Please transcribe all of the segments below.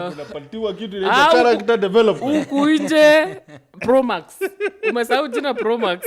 unapatiwa kitu inaitwa character development. Ukuije Pro Max. Umesahau jina Pro Max.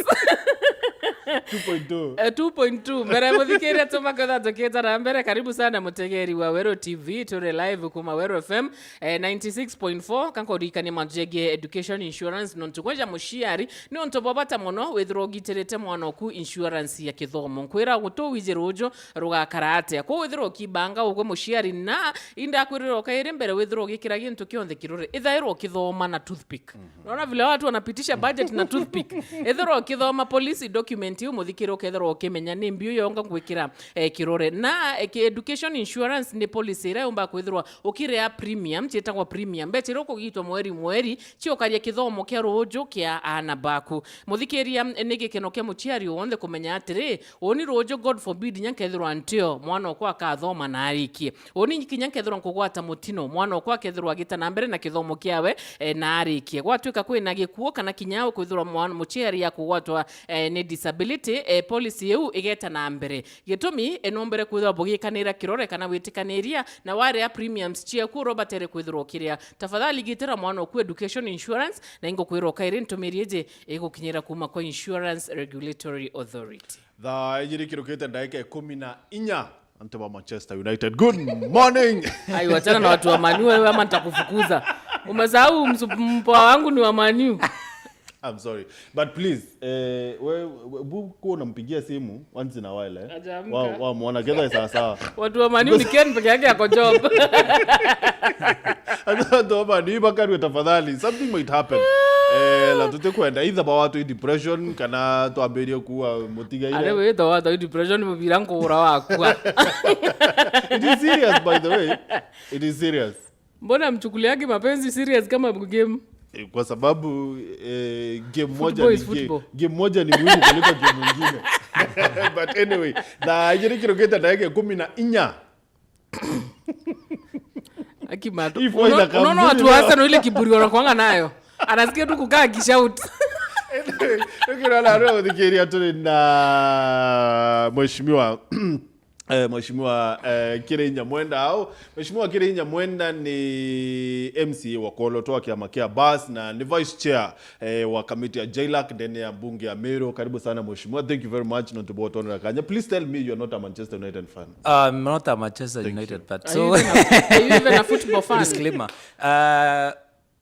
2.2 Mbere muthikiria tumakatha tukita na mbere karibu sana mutegeri wa Wero TV tore live kuma Wero FM 96.4 kanko rikani majege education insurance non tukweja mushiari ni onto babata mono withro giterete mwana ku insurance ya kithomo nkwira guto wijerojo rugakarate ko withro kibanga ugo mushiari na inda kwiriro kaire mbere withro gikira gintu kionthe kirore ithairo kithoma na toothpick unaona vile watu wanapitisha budget na toothpick ithro kithoma policy document muthikiro kethero ukimenya ni mbio yonga gwikira kirore na education insurance ni policy ira umba kwithirwa ukirea premium chitagwa premium betiro kugitwa mweri chiokaria kithomo kia rojo kia ana baku muthikiria ni gikeno kia muchiari wonde kumenya atiri oni rojo god forbid nyankethirwa antio mwana okwa kathoma na arikie oni kinyankethirwa kugwata mutino mwana okwa kethirwa gita na mbere na kithomo kiawe na arikie gwatuika kwina gikuo kana kinyao kwithirwa mwana muchiari ya kugwatwa ni disability policy yu igeta na mbere gitumi enombere kwithwa bugikanira kirore kana witikaniria na ware ya premiums chia ku robatere kwithwa kiria tafadhali gitira mwana ku education insurance na ingo kwiro kaire ntumirieje igukinyira kuma kwa insurance regulatory authority the ejiri kirokete ndaika 14 anteba Manchester United. Good morning. Ai wachana na watu wa Manu wewe ama nitakufukuza. Umesahau mpoa wangu ni wa Manu. I'm sorry. But please, wewe unampigia simu once in a while Wao muona kedha sawa. Watu wa Manu ni Ken peke yake yako job. Ndo bani bakari tafadhali something might happen. La tutakwenda either ba watu depression kana tuamberie kuwa mutiga ile. Ale wewe ndo watu depression mubirango ura wakwa. It is serious by the way. It is serious. Mbona mchukuliage mapenzi serious kama game? Kwa sababu game moja ni muhimu kuliko game nyingine. But anyway, na ijiri kiroketa ndake 14. Akimato. Unaona watu hasa na ile kiburi wanakuanga nayo. Anasikia tu kukaa kishout. Ukirala roho dikiria tu na Mheshimiwa KIRIINYA MWENDA au Mheshimiwa KIRIINYA MWENDA ni MCA wa KWOROTWA kiamakia bas na ni vice chair wa committee ya JLAC ndani ya bunge ya Mbere. Karibu sana Mheshimiwa. Thank you very much not to bother na Kenya. Please tell me you're not a Manchester United fan. I'm not a Manchester United fan. So are you even a football fan? Disclaimer.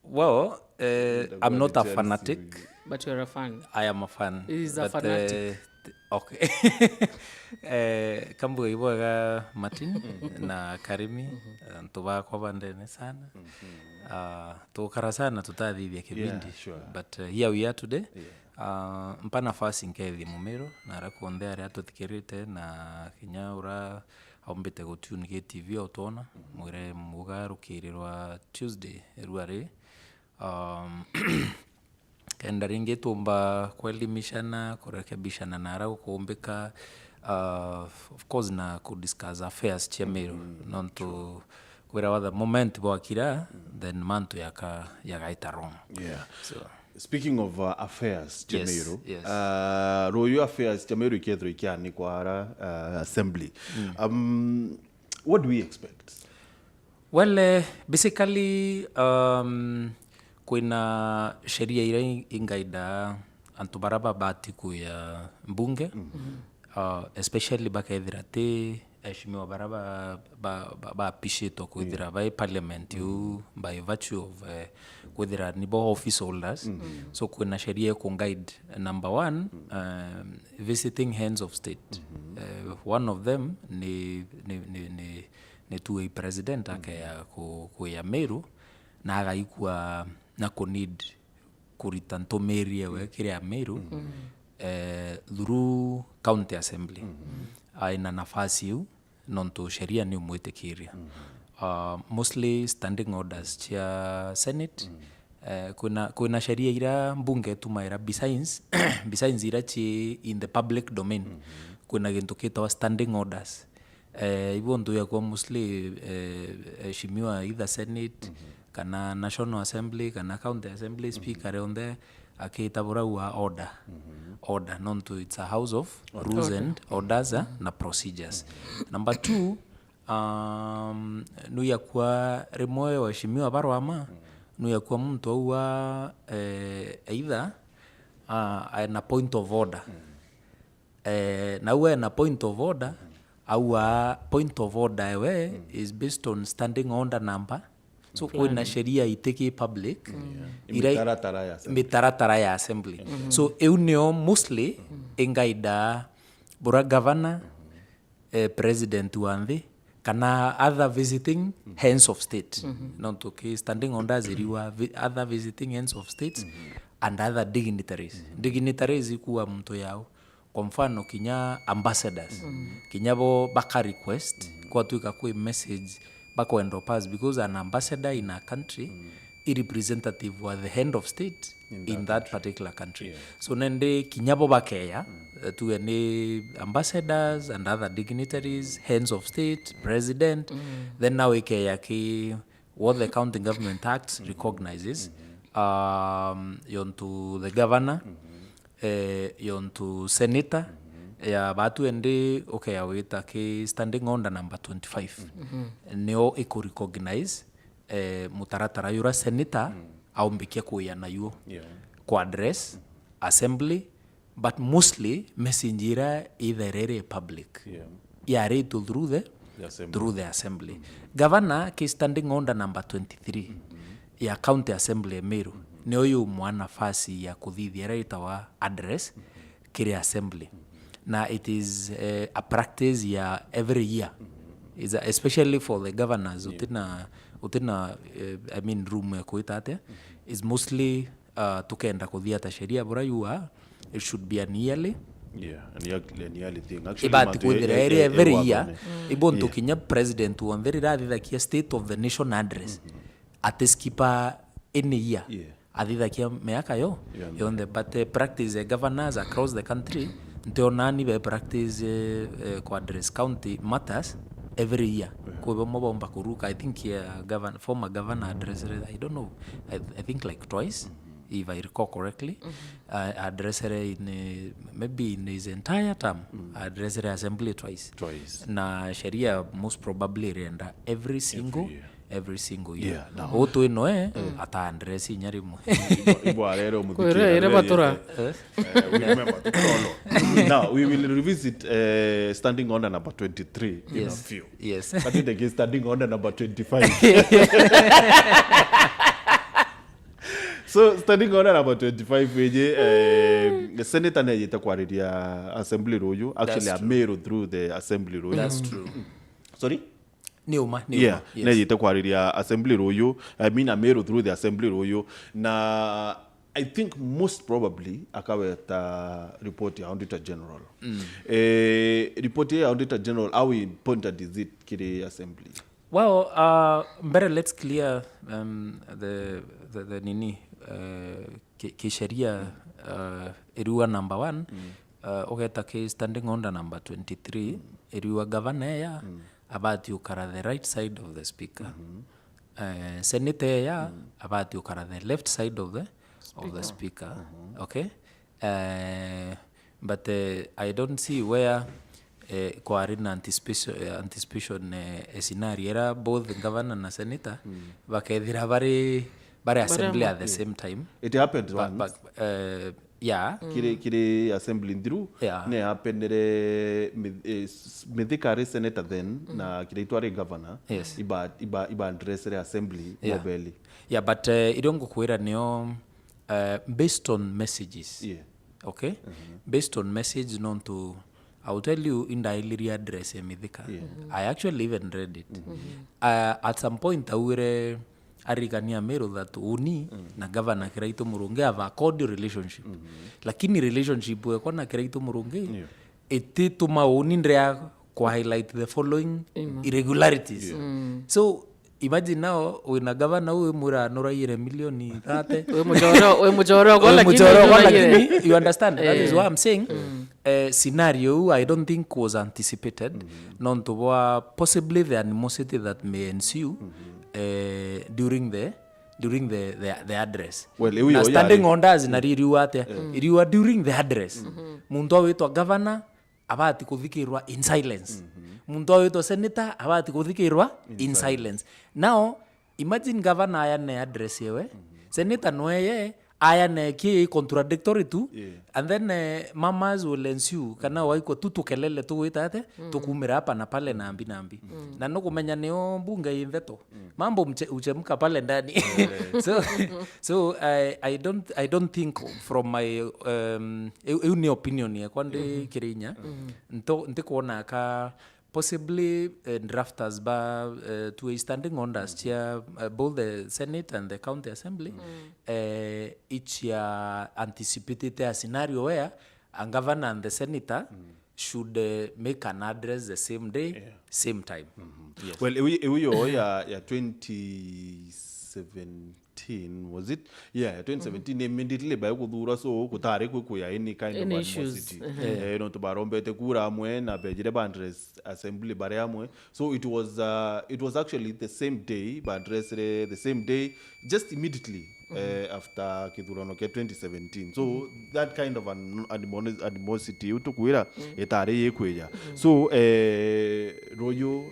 Well, I'm not a fanatic. But you're a fan. I am a fan. He's a fanatic. Okay. Kambu iboga Martin na Karimi ntuba kwa bandene sana. Tukara sana tutathithia kibindi. But here we are today. Mpa nafasi nkethi mumero na rakonde ari atuthikirite na kinyaura aumbite gutune ke TV otona mwire mugarukirirwa Tuesday ruare kenda ringe tumba kuelimishana kurekebishana na rau kuombeka of course na kudiscuss affairs chemero not to where the moment wakira then mantu yakaita wrong. So speaking of affairs chemero yes. Royo affairs chemero ikethro ikiani kwa assembly. What do we expect? Well, basically kuna sheria ile ingaida antubaraba batiku ya mbunge especially bakaithirate eshimiwa baraba ba appreciate kuithira by parliament you by virtue of kuithira ni bo office holders. So kuna sheria ku guide number 1 visiting hands of state. One of them ni tuwe president ake ya ku ya Meru na agaikwa na need kuritanto meria we kiria Meru through county assembly. Aina nafasi yu nonto sheria ni umwitikiria. Mostly standing orders chia Senate. Kuna sheria ira mbunge tumaira besides ira chi in the public domain. Kuna gintu kita standing orders. Hivyo ndo ya kwa mostly shimiwa either Senate kana National Assembly kana County Assembly speaker on there akitabura wa order non to it's a house of rules and orders na procedures. Number 2 nuya kwa remoe waheshimiwa barwama nuya kwa mtu auwa either na point of order na uwe na point of order auwa point of order ewe is based on standing order number so kuna sheria iteki public mitaratara ya assembly so eunio mostly ingaida bora governor president wanthi kana other visiting heads of state not okay standing orders iriwa other visiting heads of states and other dignitaries ikuwa mtu yao kwa mfano kinya ambassadors kinyabo baka request kwa tuika kwa message bako endo pass because an ambassador in a country is representative of the head of state in that particular country so nende kinyabo bakeya to any ambassadors and other dignitaries heads of state president then now ikeya ki what the County Government Act recognizes yonto the governor yonto senator ya batu ende okay awita ki standing order number 25 neo iko recognize mutaratara yura senator au mbikia kuya na yuo kwa address assembly but mostly messengira either public yare to through the assembly governor ki standing order number 23 ya county assembly Meru ni oyu mwana fasi ya kuthithia raita wa address kiri assembly na it is a practice ya every year is especially for the governors utina I mean room ya kuitate is mostly tukenda kuthia ta sheria bora yua it should be an yearly an yearly thing actually ibati kuthira every year ibonto kinya president wa very rather kia state of the nation address ateskipa any year adida kia meaka yo yonde but practice governors across the country ndio nani be practice kwa address county matters every year kwa mabomba kuruka I think former governor address I don't know I think like twice if I recall correctly address in maybe in his entire term address assembly twice na sheria most probably renda every single year oto ino ata address nyarimo ibwa rero muthikira ire batura now we will revisit standing order number 23 in a few but it again standing order number 25 so standing order number 25 weje the senator ne yeta kwariria assembly royo actually a Meru through the assembly royo that's true sorry Neuma ne yeta kwariria assembly royo I mean a Meru through the assembly royo na I think most probably akaweta report ya auditor general report ya auditor general how important is it kiri assembly well Mbere let's clear the nini kisheria iriwa number 1 ogeta ki standing order number 23 iriwa governor ya abati ukara the right side of the speaker senator ya abati ukara the left side of the speaker okay but I don't see where kwa arena anticipation scenario era both the governor na senator bakethira bari assembly at the same time it happened once kiri assembly through ne happened Mithikari senator then na kiri twari governor iba address assembly mobile but idongo kuira neo based on messages okay based on message known to I'll tell you in the daily address Mithika I actually even read it at some point awire arigania Meru that uni na governor Kiraito Murungi have a cordial relationship lakini relationship weko na Kiraito Murungi eti tuma uni ndrea kwa highlight the following irregularities so imagine now wina governor uwe mura noraire milioni 30 we mujoro kwa lakini you understand that is what I'm saying scenario I don't think was anticipated non to possibly the animosity that may ensue during the address na standing orders na ririwa ate iriwa during the address muntu awitwa governor abati kuthikirwa in silence muntu oito senator abati kuthikirwa in silence. Now imagine governor ayane address yewe senator noye ayane ki contradictory tu and then mamas will ensue kana waiko tu tukelele tu itate tukumira hapa na pale na ambi na no kumenya nio bunge imveto mambo uchemka pale ndani. So I don't think from my uni opinion ya kwande Kiriinya ntikuona ka possibly drafters to a standing orders chair both the Senate and the County Assembly each anticipated a scenario where a governor and the senator should make an address the same day, same time. Yes. Well, ewiyo ya 2017 was it? Yeah, 2017 immediately by kudura so kutare kuya any kind of animosity. No to barombete kura amwe na bejire bandres assembly bare amwe. So it was actually the same day, but the same day just immediately after kidurano ke 2017. So that kind of an animosity utukuira etare yekweja. So Royo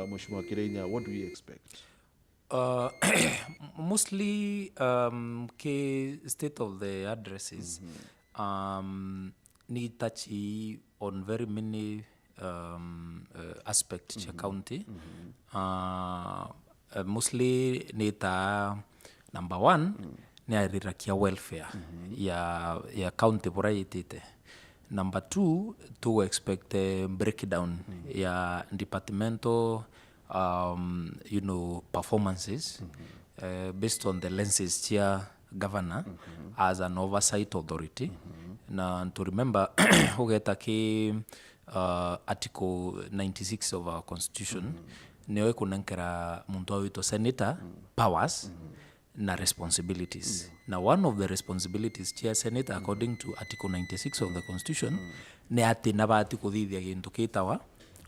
Mheshimiwa Kiriinya, what do we expect? Mostly ke state of the addresses ni touchy on very many aspects cha county. Mostly ni ta number one ni arirakia welfare ya county bora yitite. Number two, to expect a breakdown ya departmental performances based on the lenses chair governor as an oversight authority. Na to remember hugeta ki article 96 of our constitution newe kunankera muntu wito senator powers na responsibilities. Now one of the responsibilities chair senator according to article 96 of the constitution ne ati nabati kuthithia gintu kitawa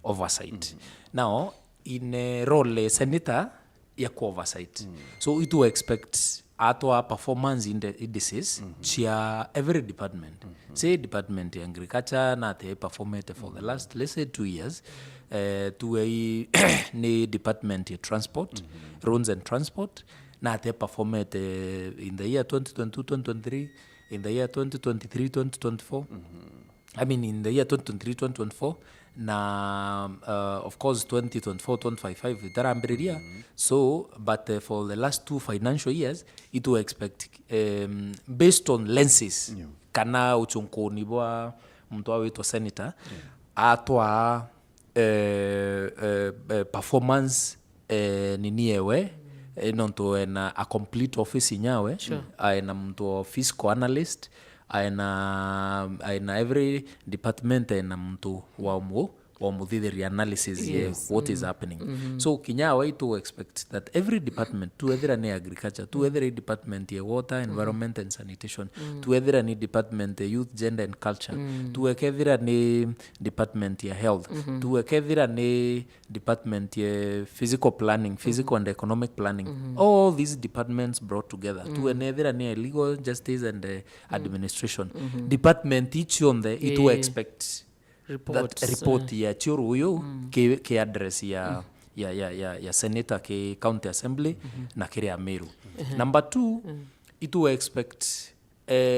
oversight. Now in a role senator ya oversight. So it to expect atwa performance indices chia every department. Say department ya agriculture na te performed for the last let's say 2 years. To a ni department ya transport, roads and transport na te performed in the year 2022-2023, in the year 2023-2024. I mean in the year 2023-2024 na of course 2024-2025 itarambiria. So but for the last 2 financial years it will expect based on lenses kana uchunkoni bwa mtu awito senator atwa performance niniewe nonto ena a complete office nyawe aina mtu fiscal analyst aina every department aina mtu wa mudhidhiri analysis what is happening. So kinyawa to expect that every department to either any agriculture, to either a department ya water, environment and sanitation, to either any department youth, gender and culture, to either any department ya health, to either any department ya physical planning, physical and economic planning, all these departments brought together to either any legal justice and administration department each on the it to expect that report ya churu huyo ke address ya senator ke county assembly na kire Meru. Number 2 it to expect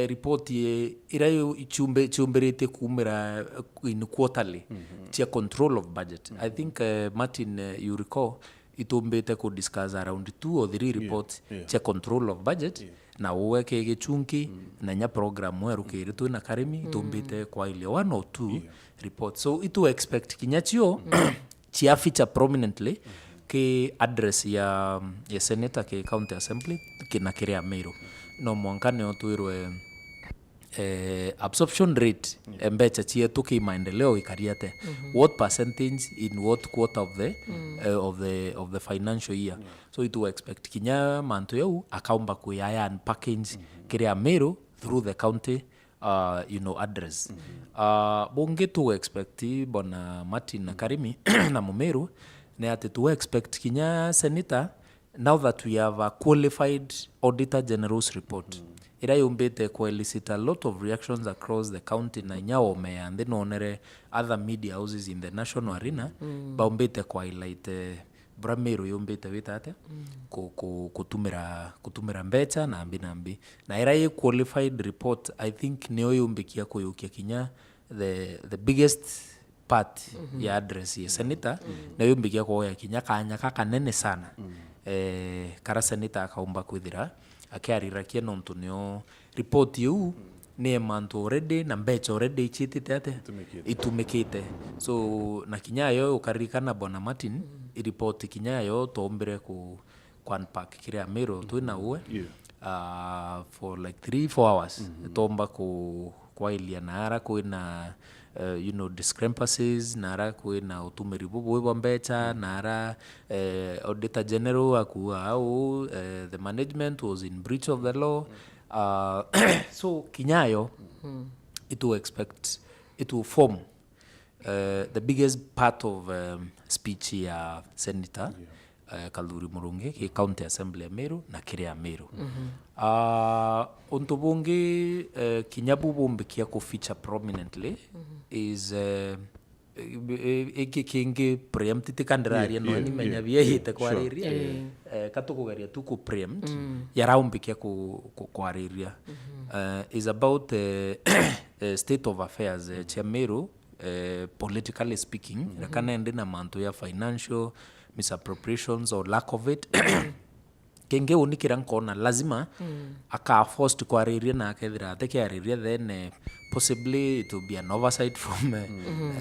report ye irayo ichumberete kumera in quarterly chia control of budget. I think Martin you recall itombete ko discuss around 2 or 3 reports chia control of budget na uweke gichunki na nya program weru kiritu na karimi itombete kwa ile 1 or 2 reports. So it to expect kinyachio chia feature prominently ke address ya senator ke county assembly kina kire Meru no mwankane otuirwe absorption rate embecha chia tuki maendeleo ikariate what percentage in what quarter of the financial year. So it to expect kinya manto yau akaumba kuyaya and package kire Meru through the county address. Bonge to expect bona Martin na Karimi na Mumeru ne ati to expect kinya senator now that we have a qualified auditor general's report ira yumbite kwa elicit a lot of reactions across the county na nyaome and then onere other media houses in the national arena baumbite kwa highlight Bramero yumbite witate kutumira mbecha na ambi na ira qualified report I think neo yumbikia kuyukia kinya the biggest part ya address ya senator na yumbikia kwa ya kinya kanya kanene sana kara senator akaumba kwithira akiarirakia nontu nio report yu ni mantu already na mbecha already ichitite ate itumikite so na kinyayo ukarikana Bwana Martin report kinyayo tombere ku unpack kiria mero twina uwe for like 3-4 hours tomba ku kwailia nara kwina discrepancies nara kwina utumiri bubu bwa mbecha nara auditor general akuwa au the management was in breach of the law so kinyayo it will expect it will form the biggest part of speech ya senator Kaluri Murungi ki county assembly ya Meru na kiria Meru untu bungi kinyabu bumbikia ku feature prominently is kingi preempt tikandiraria no ni menya biehite kwariria katukugeria tu ku preempt yaraumbikia ku kwariria is about state of affairs cha Meru politically speaking rakana ende na mantu ya financial misappropriations or lack of it kenge unikira nkona lazima aka forced kwariria na akethira atekiariria then possibly it will be an oversight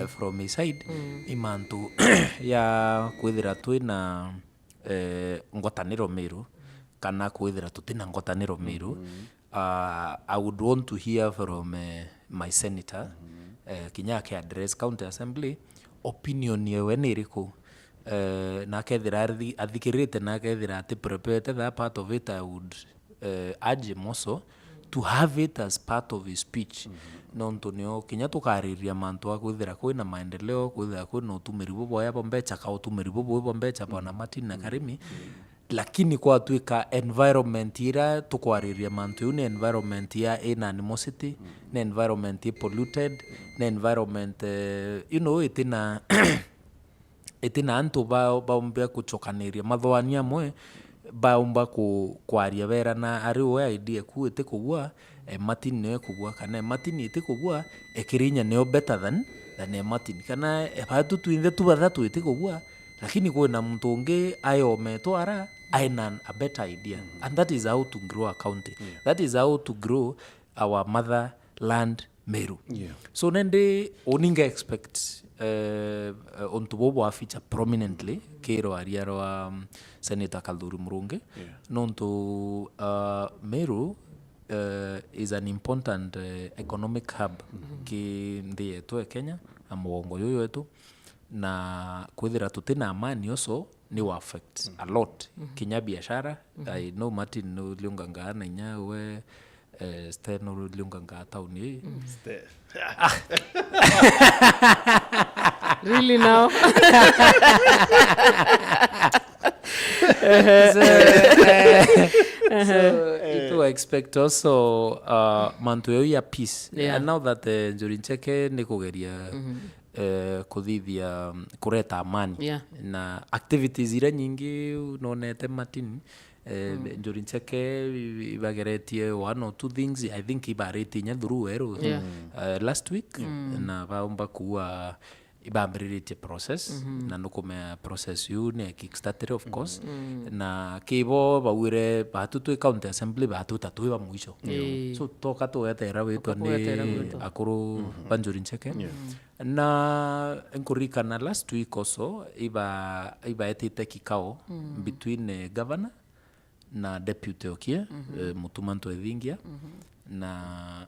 from his side imantu ya kwithira twina ngotaniro Meru kana kwithira tutina ngotaniro Meru I would want to hear from my senator kinyake address county assembly opinion yewe niriku na kethira athikirite na kethira ati prepared that part of it I would urge him also to have it as part of his speech nontu nio kinya tukariria mantu akwithira kwina maendeleo kwithira kwina utumiri bubo ya bombecha ka utumiri bubo bombecha Bwana Martin na Karimi lakini kwa tuika environment ira tukwariria mantu yu ni environment ya animosity na environment polluted na environment itina antu baumbia kuchokaniria mathwania mwe baumba kwaria wera na ariwe idea ku ite kugwa Martin ne kugwa kana Martin ite kugwa Kiriinya ne better than Martin kana batu tuinde tu bathatu ite kugwa lakini kwena mtu unge ayo metwara aina a better idea and that is how to grow a county that is how to grow our motherland Meru so nende oninga expect onto bobo a feature prominently kero ariaro Senator Kaluri Murungi nonto Meru is an important economic hub ki ndi yetu Kenya amuongo yoyo yetu na kwithira tutina amani also ni wa affect a lot kinya biashara I know Martin no liunganga na nya we steno liunganga tauni really now so it will expect also mantu ya peace and now that Njuricheke ni kugeria kuthithia kureta amani na activities ira nyingi nonete Martin Njuricheke ibageretie one or two things I think ibareti nya through last week na baumba kuwa ibambirite process na nukumea process yu ne kickstarter of course na kibo bawire batu tu county assembly batu tatu ba mwisho so toka to yatera wetu ni akuru Njuricheke na enkurika na last week also iba etite kikao between governor na deputy okie mutumanto ethingia na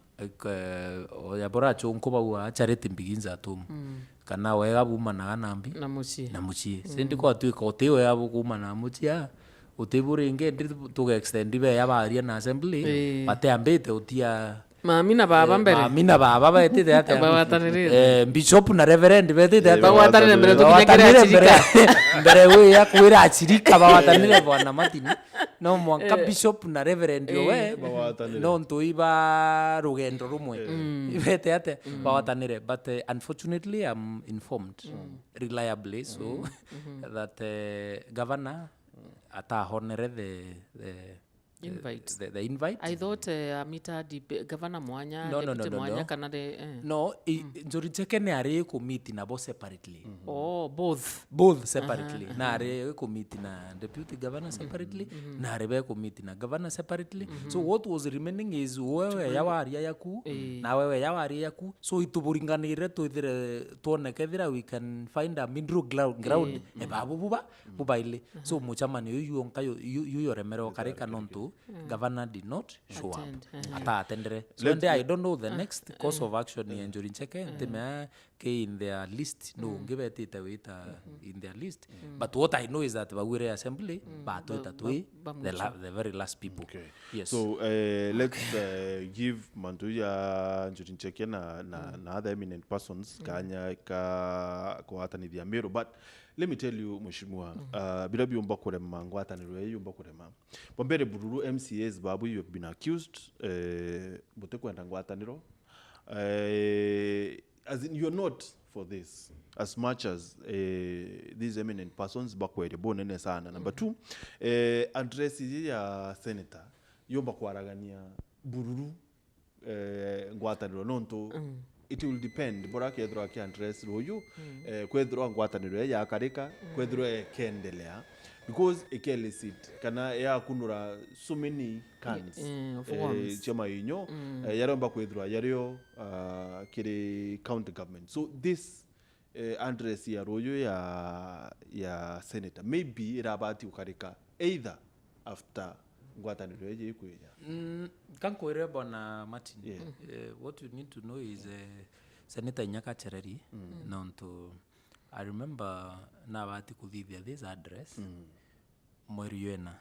yabora chonko bawa charity biginza tum kana wega buma na nambi na muchi sendi kwa tuika otewe yabo kuma na muchia utebure inge ndi tuga extend be yabaria na assembly bate ambete utia Mami na baba mbere. Mami na baba betete ate. Bawatanire. Bishop na reverend betete ate. Bawatanire mbere tukinyekera achirika. Mbere we ya kuira achirika bawatanire bwana Martin. No mwanka bishop na reverend we. No ntuiba rugendo rumwe. Betete ate bawatanire, but unfortunately I'm informed reliably so that governor ata honore the invite. I thought Amita Governor Mwanya, Deputy Mwanya Canada. No, Njuri Cheke ne are committee na both separately. Oh, both separately. Na are committee na Deputy Governor separately. Na are committee na Governor separately. So what was remaining is wewe yawa aria yaku na wewe yawa aria yaku. So ituburinganire tuone kethira we can find a middle ground. Babu buba ile. So muchamani yu onkayo yu remero kareka nontu. Governor did not show up. Ata attendere. So I don't know the next course of action in Njuri Cheke. Temea ke in their list. No, give it in their list. But what I know is that Wawire Assembly, the very last people. Okay. Yes. So let's give Mantuya Njuri Cheke na other eminent persons kanya kwa hata ni Mbere. But let me tell you, Mheshimiwa, bilabi umbakure mangwata niwe umbakure ma. Mbere bururu MCAs babu, you have been accused bote kwenda ngwata niro. As in you're not for this as much as these eminent persons bakwere bonene sana. Number 2, address ya senator yomba kwaragania bururu ngwata niro nonto. It will depend bora kedro aki address royo kwedro ngwataniro ya karika kwedro kendelea because ekelicit kana ya kunura so many cans chama inyo yaromba kwedro yario kiri county government. So this address ya royo ya senator maybe irabati ukarika either after ngwataniro yeje ikuya kanko ireba na Martin. What you need to know is Senator Ciaca Chereri nonto I remember na bati kuthithia this address mweri wena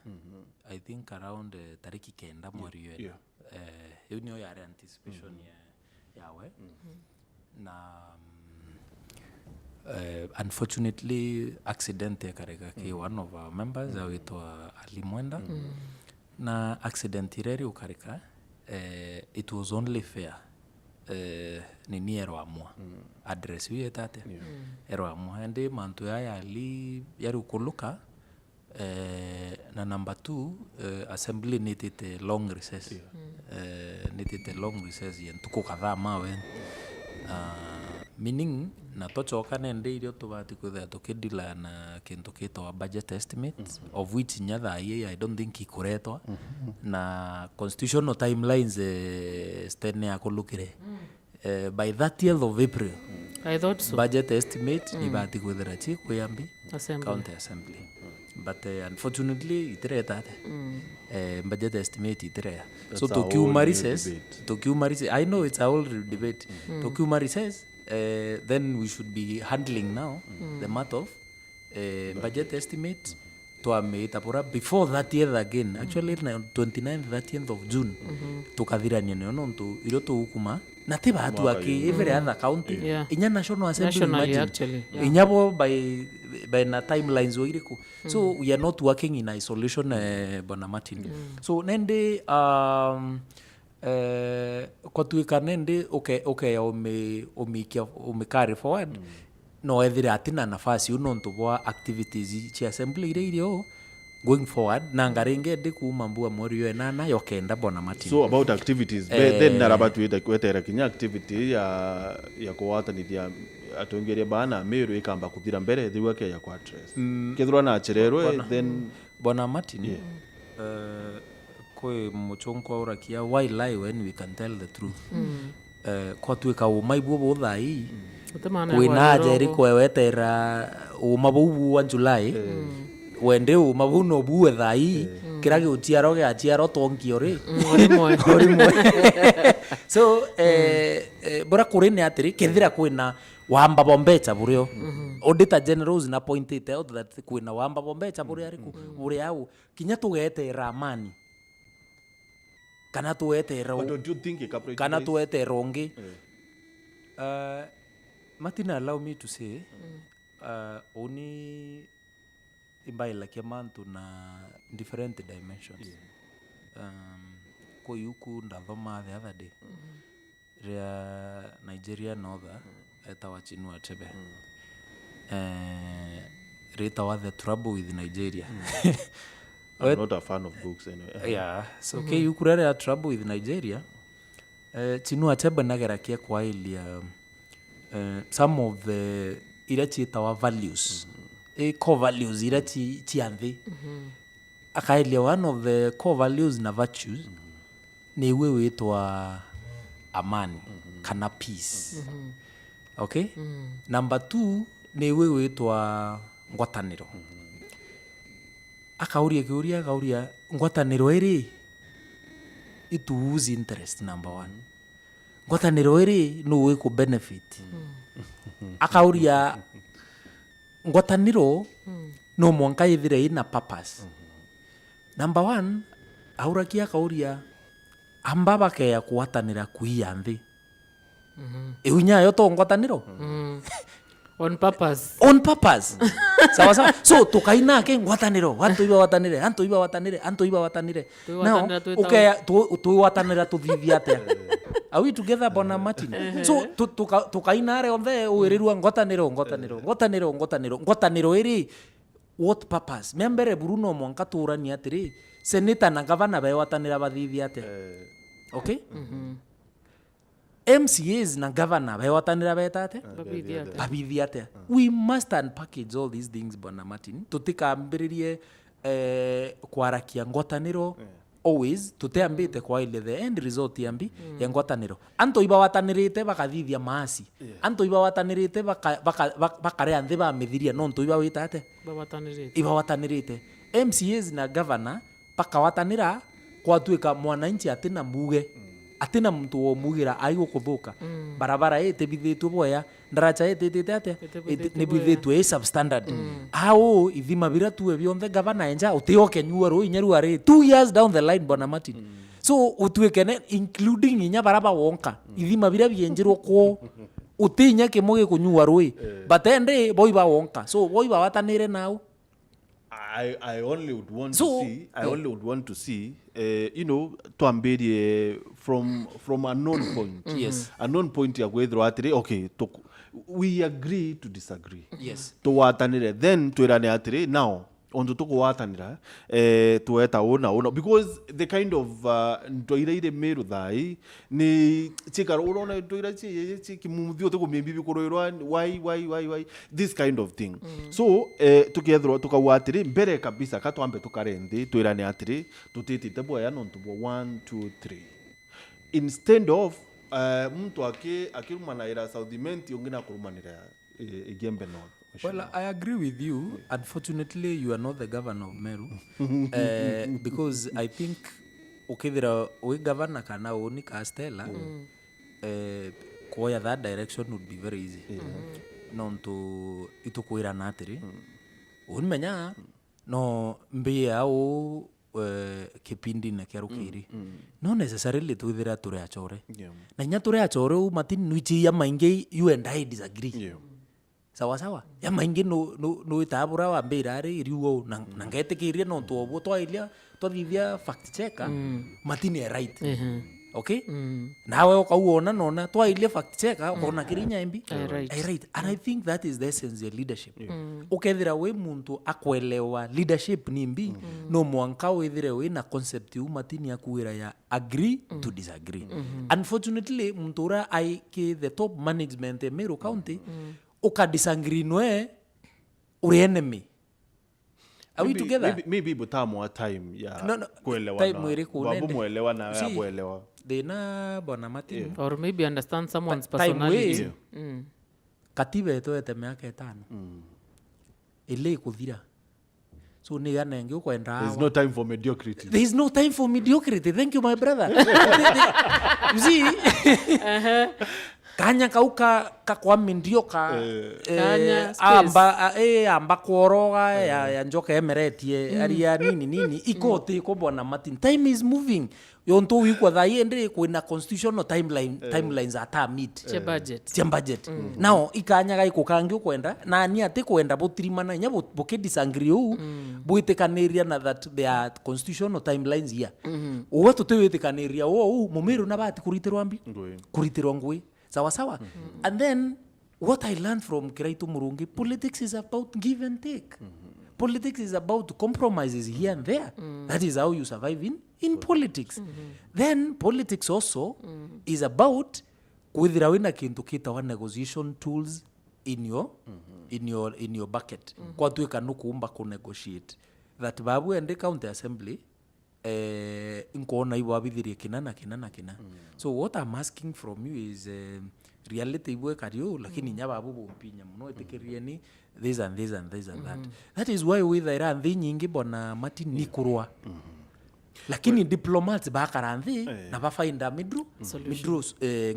I think around tariki 9 mweri wena hiyo ndio ya anticipation yawe na unfortunately accident kareka ki one of our members awitwa Ali MWENDA na accident ireri ukarika it was only fair nini erwamwa address wi etate erwamwa ende mantu ya ali yari ukuluka na number 2 assembly needed long recess long recess yentuko kadhaa mawe meaning na tochoka nende irio tubati kwitha tukidila na kintu kitwa budget estimate of which nyatha I don't think ikuretwa na constitutional timelines stene yakulukire by 30th of April. I thought so. Budget estimate ni bati kwithira chi kuyambi county assembly but unfortunately itireta budget estimate itirea. So Tokiuma recess I know it's a whole debate. Tokiuma recess then we should be handling now the matter of budget estimate to ameitapura before 30th again actually 29th 30th of June tukathirania nonto iro tukuma na tiba hatu aki every other county inya national assembly actually inyabo by na timelines wiriku so we are not working in isolation bwana Martin. So nende kwa tuika nende okay carry forward no ethira atina nafasi unonto bwa activities chi assembly irio going forward na ngarenge ndi kuma mbua mweri wenana yokenda bwana Martin. So about activities then narabatu kwetera kinya activity ya kuwatanithia atongeria bana Mbere ikamba kuthira mbere thiwa ke ya kwa address kithirwa na chererwe then bwana Martin kwe muchonko urakia why lie when we can tell the truth. Kwa tuika umaibu bothai kwina jeri kwewetera umabu wa July wende umabu no buwe thai kiragi utiaro ge achiaro tonkio ri orimwe so bora kurine atiri kethira kwina wamba bombecha burio auditor general na pointed out that kwina wamba bombecha burio ariku buria au kinya tugetera amani kana tuweterera But don't you think kana tuweterera ungi Martin allow me to say only imbaila mantu na different dimensions ko yuku ndathoma the other day ria Nigeria nother etawa Chinua Achebe retawa The Trouble with Nigeria. I'm not a fan of books anyway. Yeah, so ke yuku ria Trouble with Nigeria Chinua Achebe nagerakia kwa ilia some of the irachitawa values core values irachianthi akailia one of the core values na virtues ni iwe witwa amani kana peace okay number 2 ni iwe witwa ngwataniro akauria ngwataniro iri it whose interest number 1 ngwataniro iri no we ku benefit akauria ngwataniro no mwanka ithire ina purpose number 1 aurakia kauria ambaba ke ya kuatanira kuia nthi iunya yo to ngwataniro on purpose sawa sawa so tukaina ke ngwataniro watu iba watanire now okay tuwatanira tuthithia atia are we together bona Martin so tukaina re onthe uirirwa ngwataniro iri what purpose membere Bruno mwanka turani atiri senator na governor be watanira bathithia atia okay MCAs na governor be watanira betate babithia atia we must unpackage all these things bona Martin tutikambiririe kwarakia ngwataniro always tuteambite kwa ile the end result yambi ya ngwataniro anto iba watanirite bakathithia maasi anto iba watanirite bakarea nthi bamithiria no nto iba witate iba watanirite MCAs na governor bakawatanira kwatuika mwananchi atina muge atina mtu wo mugira aigo kuthuka barabara itebithitwe boya ndaracha itete atia nibithitwe substandard au ithima bira tuwe bionthe governor enja utioke nyua ro inyaru ari 2 years down the line bona Martin so utuikene including inya baraba wonka ithima bira bienjirwo ko utinya kimoge kunyua roi but ende boiba wonka so boiba watanire now I only would want to see you know tuambie from a known point yes a known point ya kwethro atiri okay we agree to disagree yes tuwatanire then twirane atiri now onto tukuwatanira tueta ona because the kind of ntoiraire meru thai ni chikaro urona ntoira chi kimuthio tukumimbi kuroirwa why this kind of thing so tukethro tukawatiri mbere kabisa katwambe tukarendi twirane atiri tutitite boya nonto 1 2 3 instead of mtu akirumanaira South Menti ongina kurumanira igembe north. Well, I agree with you. Unfortunately, you are not the governor of Meru. Because I think ukithira we governor kana oni Castella koya that direction would be very easy. Nonto itukwira natiri. Unmenya no mbie au kipindi na kiarukiri no necessarily tuithira turi achore na nya turi achore Martin nuichi ya maingi you and I disagree sawa ya maingi no itabura wa mbirari iriwo na ngetikiria no tuobo twailia twithia fact checker Martin is right okay nawe ukauona nona twailia fact checker ukona kirinya imbi right and I think that is the essence of leadership ukethira we muntu akwelewa leadership ni imbi no mwanka wethire we na concept yu Martin ya kuira ya agree to disagree unfortunately mtura the top management in Meru County ukadisagree noe uri enemy. Are we together? Maybe butamu wa time ya kuelewa time babu muelewa na ya kuelewa. Dena bona Martin. Or maybe understand someone's personality. Katiba yetu ete miaka 5. Ile kuthira. So ni gana ngi ukwenda. There's no time for mediocrity. There is no time for mediocrity. Thank you my brother. You see? kanya kauka kwa mindio Kanya, amba kworoga ya njoka emeretie aria nini ikote ko bwana Martin. Time is moving. Yonto wikwa thai ende kwina constitutional timelines ata meet budget now ikanya gai kukangi kwenda na ni ate kwenda botirimana nya boke disagree boitekaniria na that there are constitutional timelines here uwe tutewetekaniria mumiru na bati kuritirwa ngui sawa and then what I learned from Kiraitu Murungi, politics is about give and take. Politics is about compromises here and there. That is how you survive in politics. Then politics also is about kwithira wina kintu kita negotiation tools in your bucket. Kwa tuika nukuumba ku negotiate. That babu ende county assembly inkuona ibo abithirie kinana. So what I'm asking from you is reality iwe kario lakini nyababu bompinya muno etekerie ni this and that. That is why with Iran thi nyingi bona Martin ni kurwa. Lakini diplomats bakaranthi na bafainda middle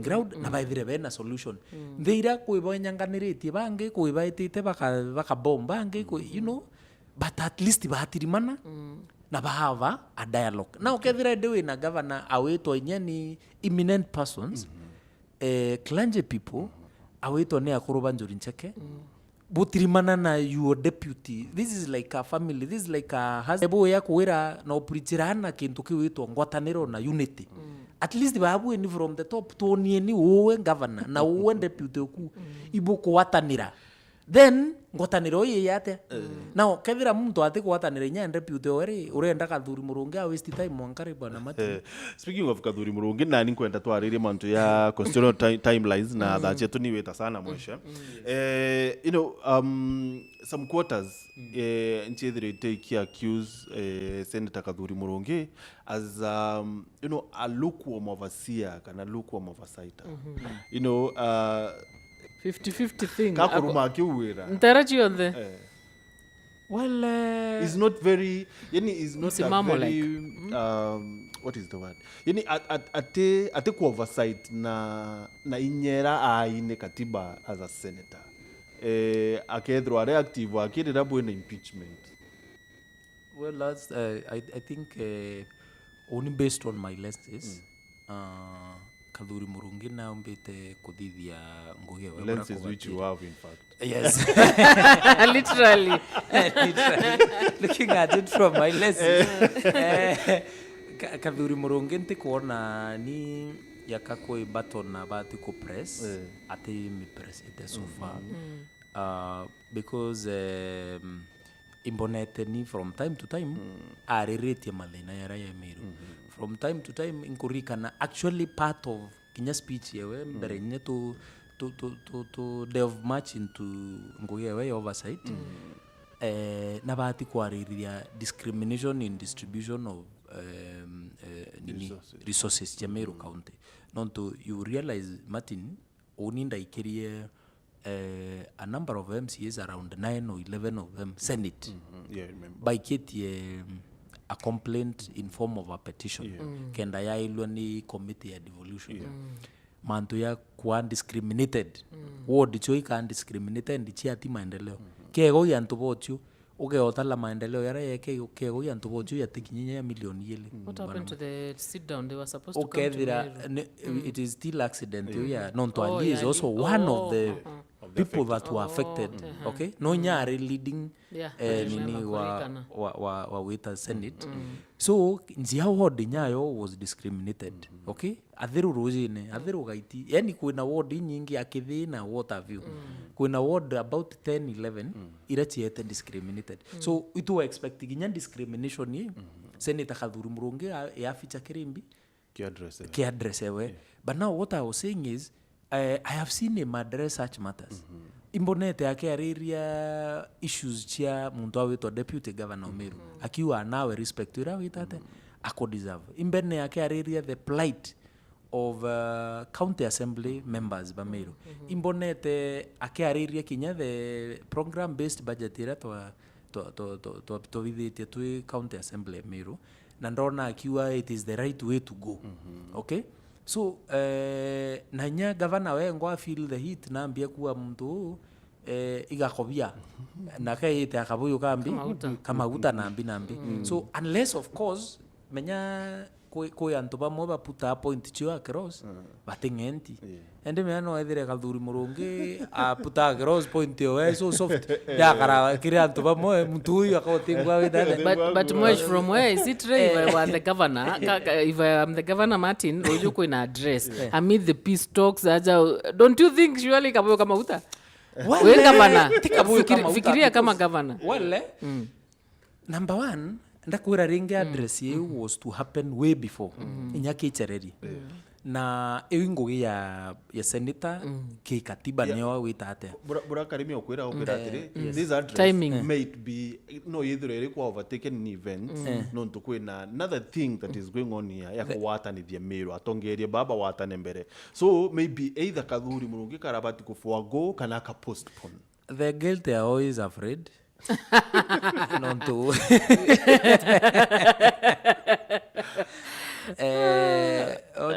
ground na baithire bena solution. Ndeira kuiba nyanganiritie bange kuiba itite baka bomba bange you know, but at least bahatirimana na bahava a dialogue. Now kethira dewe na governor awetwa nyani eminent persons clergy people awetwa ne akuruba Njuri Ncheke butirimana na your deputy. This is like a family, this is like a husband ya kuwira na opuritirana kintu kiwitwa ngwataniro na unity. At least babu ni from the top to ni uwe governor na uwe deputy ku ibu kuwatanira then ngwataniro ye yate now kethira muntu ate kuwatanira nya deputy ore urenda Kathuri Murungi a waste time mwankari bwana Martin. Speaking of Kathuri Murungi na ni kwenda twaririe mantu ya constitutional timelines na that yetu ni weta sana mwisho you know some quarters nchithire take accuse Senator Kathuri Murungi as you know a lukewarm overseer kana lukewarm oversighter you know 50-50 thing. Kakuruma kiwira. Ntarachi yonde. Well, it's not very. Yani is not a very. Like. What is the word? Yani ate ku oversight na inyera aine katiba as a senator. Akedro reactive akirira bwena impeachment. Well, that's I think only based on my lenses. Kathuri Murungi na umbete kuthithia ngugi wa lenses which you have in fact. Yes. Literally. Looking at it from my lenses. Kathuri Murungi nti kuona ni yakakoi baton na bati ko press ati mi press ite so far. Because imbonete ni from time to time arerete malena ya raya Meru. From time to time inkurika na actually part of kinya speech yewe Mbere nye to delve much into nguyewe oversight na bahati kwariria discrimination in distribution of resources ya Meru County. Nonto you realize Martin uninda ikirie a number of MCAs around 9 or 11 of them Senate. Yeah, I remember. By Keti a complaint in form of a petition. Kenda ya ilwa ni committee ya devolution. Mantu ya kuwa discriminated. Ward choi ka discriminated ndichi ati maendeleo. Kego ya ntubochu uge otala maendeleo yara yake kego ya ntubochu ya tikinyinya ya milioni yele. What happened to the sit down? They were supposed to come to it is still accident. Yeah, non-to is also one of the people that were affected. Okay, no nyare leading nini wa wita Senate. So njia ward nyayo was discriminated. Okay, athiru ruzine athiru gaiti yani kuna ward nyingi akithina what have you kuna ward about 10-11 irachiete discriminated. So it was expecting nya discrimination ye Senator Kathuri Murungi ya ficha kirimbi ki address ewe. But now what I was saying is I have seen him address such matters. Imbonete yake ariria issues chia muntu awitwa deputy governor Meru akiwa nawe respect ira witate ako deserve. Imbene yake ariria the plight of county assembly members ba Meru. Imbonete ake ariria kinya the program based budget ira to vidite tu county assembly Meru na ndona akiwa it is the right way to go. Okay, So nanya governor we ngwa feel the heat naambia kuwa mtu igakobia na kaite akabuyo kambi kama uta nambi so unless of course menya ko yanto bamwe baputa point chio across batingenti ende me no edire kalduri murungi aputa across point yo so soft ya kara kire anto bamwe mtu yu akaotingwa witane but much from where is it right if I were the governor if I am the governor Martin rojo ko ina address amid the peace talks don't you think surely kabuyo kama uta we governor fikiria kama governor wale number 1 ndakwira ringe address ye was to happen way before inyake chereri na ewingogi ya senator ke katiba nyo witate bura karimi okwira atiri this address timing might be no either ere kwa overtaken an event no ntukwina another thing that is going on here ya kuwatanithia Meru atongerie baba watane mbere so maybe either kathuri murungi karabati kufuago kana ka postpone the guilty are always afraid not to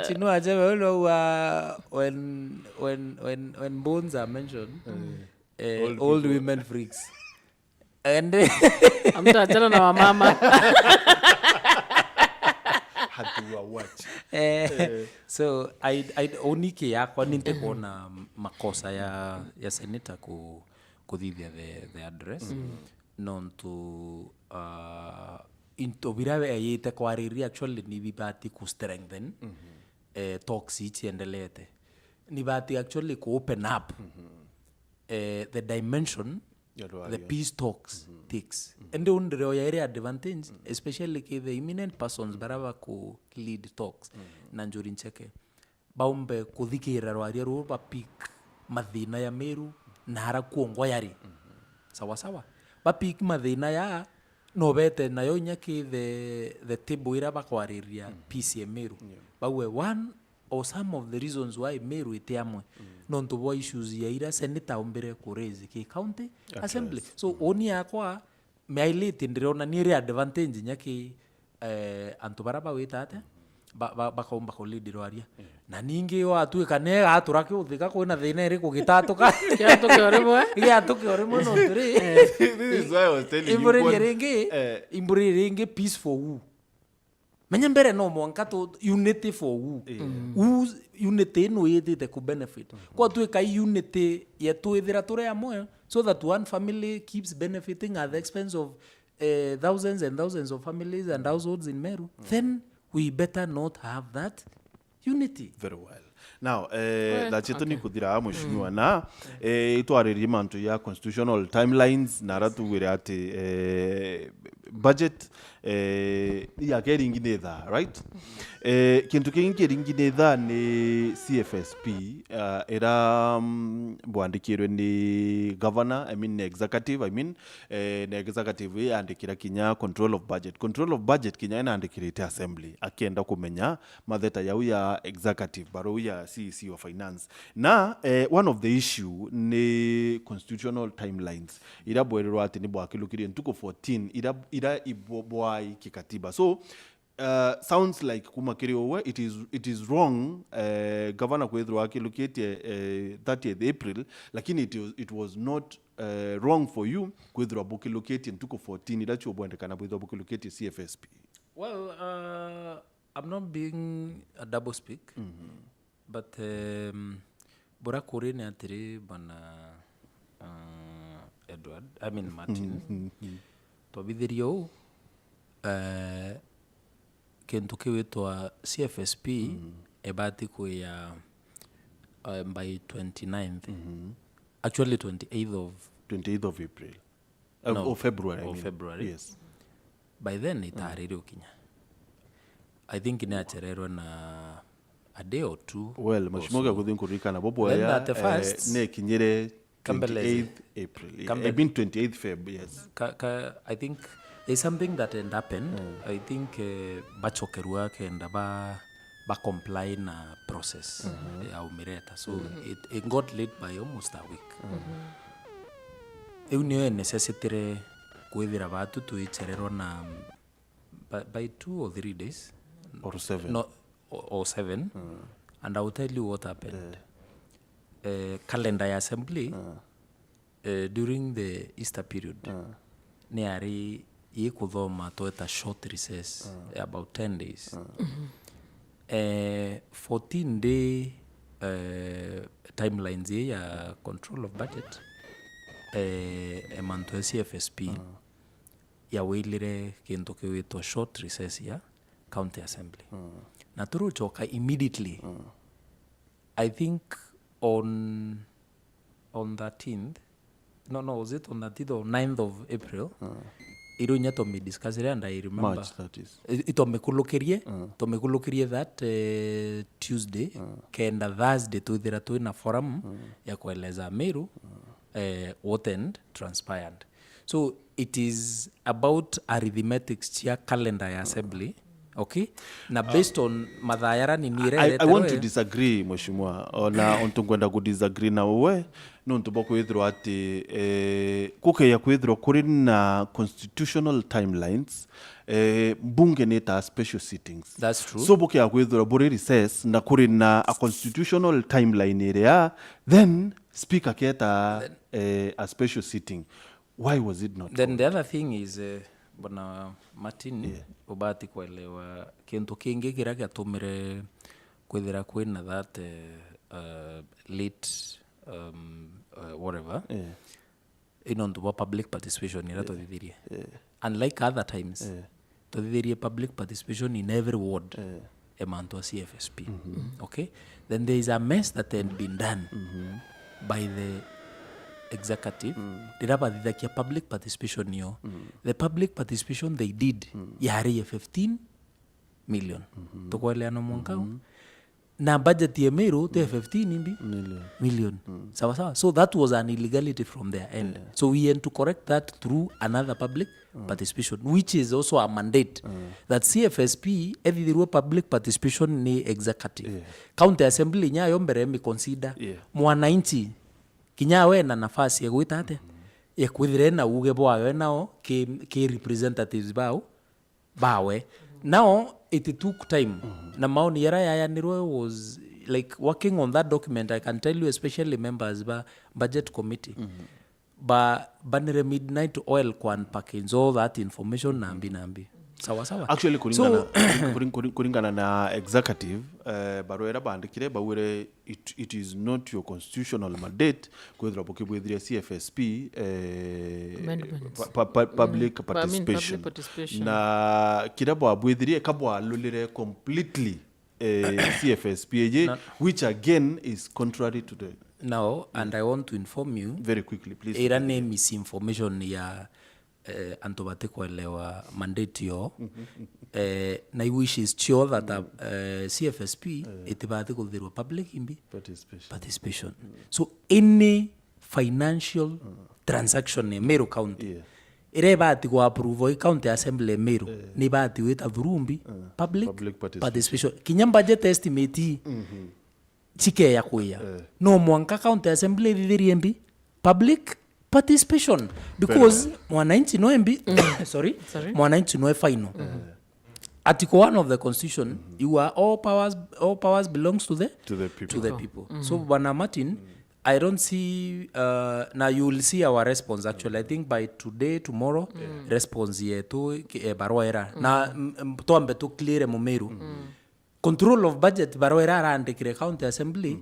Chinu ajebe ulo when bones are mentioned old women freaks and amta achana na mama hatuwa watch so I only kia kwa ninte kuona makosa ya senator kuthithia the address non to into birawe ayete kwariria actually ni bibati ku strengthen talks ichiendelete ni bati actually ku open up the dimension the peace talks takes and undre ya area advantage especially the eminent persons baraba ku lead talks na njuri ncheke baumbe kuthikira rwaria ru ba peak mathina ya Meru na hara kuongwa yari sawa sawa ba peak mathina ya no bete na yo nyaki the table ira bakwariria peace ya Meru bawe one or some of the reasons why Meru itiamwe non to boy issues ya ira senator Mbere ku raise ki county assembly so oni akwa meailete ndirona ni area advantage nyaki antobaraba witate bakomba ko lead rwaria na ningi watuika ne aturake uthika kwina thina iri kugitatuka kiatuke orimo no tiri this is why I was telling you imburi ringi peace for who menya Mbere no mwanka to unity for who who unity no yete ku benefit kwa tuika unity yetu ithira ture amwe so that one family keeps benefiting at the expense of thousands and thousands of families and households in Meru then we better not have that unity. Very well. Now, la chetoni kudira mheshimiwa na itwariri mantu ya constitutional timelines na ratu wire ati budget ya keringi tha, right? Kintu kingi ringi tha ni CFSP era bwandikirwe ni governor, I mean executive, the executive andikira kinya control of budget kinya ina andikirite assembly akienda kumenya matheta ya executive baro ya CEC of finance na one of the issue ni constitutional timelines ira bwerero ati ni bwakilukirie ntuko 14 ira ibobwai kikatiba so sounds like kumakiriwe it is wrong governor kwethro akilukite 30th April lakini it was not wrong for you kwethro abukilukite ntuko 14 ira chobwendekana kwethro abukilukite CFSP. Well I'm not being a double speak but bora koreni atiri bana Edward I mean Martin to bithirio kento kiwitwa CFSP ebati ku ya by 29th actually 28th of April no, February yes by then itariri ukinya I think ni achererwa na a day or two well mashimoga kuthinkurikana bobo ya ne kinyere 28th April I mean 28th Feb yes I think there's something that happened I think bachokerua kenda ba comply na process ya umireta so it got late by almost a week eunio necessity kuithira batu tuichererwa na by 2 or 3 days or 7 no or 7 And I'll tell you what happened. Calendar assembly during the Easter period. Neari yekuthoma toeta short recess about 10 days. 14-day timelines ya control of budget. Emanto CFSP ya wilire kintu kiwitwa short recess ya county assembly. Na turuchoka immediately. I think on 13th, was it on 13th or 9th of April? Irunya to me discuss it, and I remember March, that is. Tomekulukirie that Tuesday, kenda Thursday tuithira tuina forum ya kueleza Meru what and transpired. So it is about arithmetics chia calendar ya assembly. Okay, na based on madhayara ni nire I want to disagree mheshimiwa on tungwenda ku disagree na wewe no ntubo kwithirwa ati kuke ya kwithirwa kuri na constitutional timelines bunge neta special sittings. That's true. So buke ya kwithirwa buri recess na kuri na a constitutional timeline area, then speaker keta a special sitting. Why was it not? Then the other thing is Bwana Martin ubati kuelewa kintu kingi kira gatumire kwithira kwina that late whatever inondu public participation ira tothithirie unlike other times tothithirie public participation in every ward emanto CFSP. Okay, then there is a mess that had been done by the executive dirabathithakia public participation yo. The public participation they did yari 15 million tukweleana mwankao na budget ya Meru te 15 million sawa. So that was an illegality from their end. So we had to correct that through another public participation, which is also a mandate that CFSP every public participation ni executive. County assembly nyayo Mbere mi consider mwananchi kinyawe na nafasi ya gwita ate ya kwithire na uge bwawe nao ke representatives bawe now it took time na maoni yara yayanirwe was like working on that document. I can tell you especially members ba budget committee banire midnight oil kwan package all that information nambi sawa. Actually kuringana na executive baroera bandikire bawire it is not your constitutional mandate kwethira bukibwithiria CFSP public participation na kirabo abwithirie kabwa lulire completely CFSP which again is contrary to the now and I want to inform you very quickly please. Era name misinformation ya antobate kuelewa mandate yo na wish is sure that CFSP itibate kuthirwa public imbi participation. So any financial transaction in Meru County ire bati ku approve county assembly Meru ni bati wita dhurumbi public participation kinya budget estimate chike ya kuya no mwanka county assembly thiri mbi public participation because mwananchi no mbi sorry mwananchi no final Article 1 of the Constitution you are all powers belongs to the people. So Bwana Martin I don't see now you will see our response actually. I think by today tomorrow response yetu barua era na tuambe tu clear mu Meru control of budget barua era andikire county assembly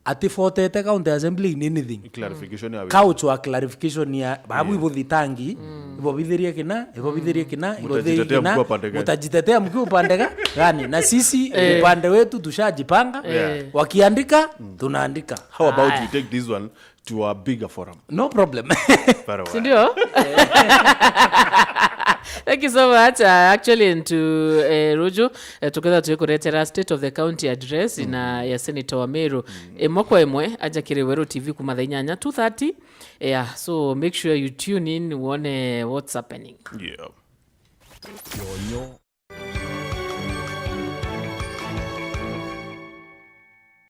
atifotete county assembly in anything clarification ya couch wa clarification ya babu ibothitangi ibobithirie kina mutajitetea mkiwa upande gani na sisi upande wetu tushajipanga wakiandika tunaandika. How about you take this one to a bigger forum? No problem. Sindio? Thank you so much. Actually into Ruju together to kuretera state of the county address ina ya Senator wa Meru mwako emwe aja KWOROTWA TV kumathainyanya 2:30. Yeah, so make sure you tune in uone what's happening. Yeah. Yonyo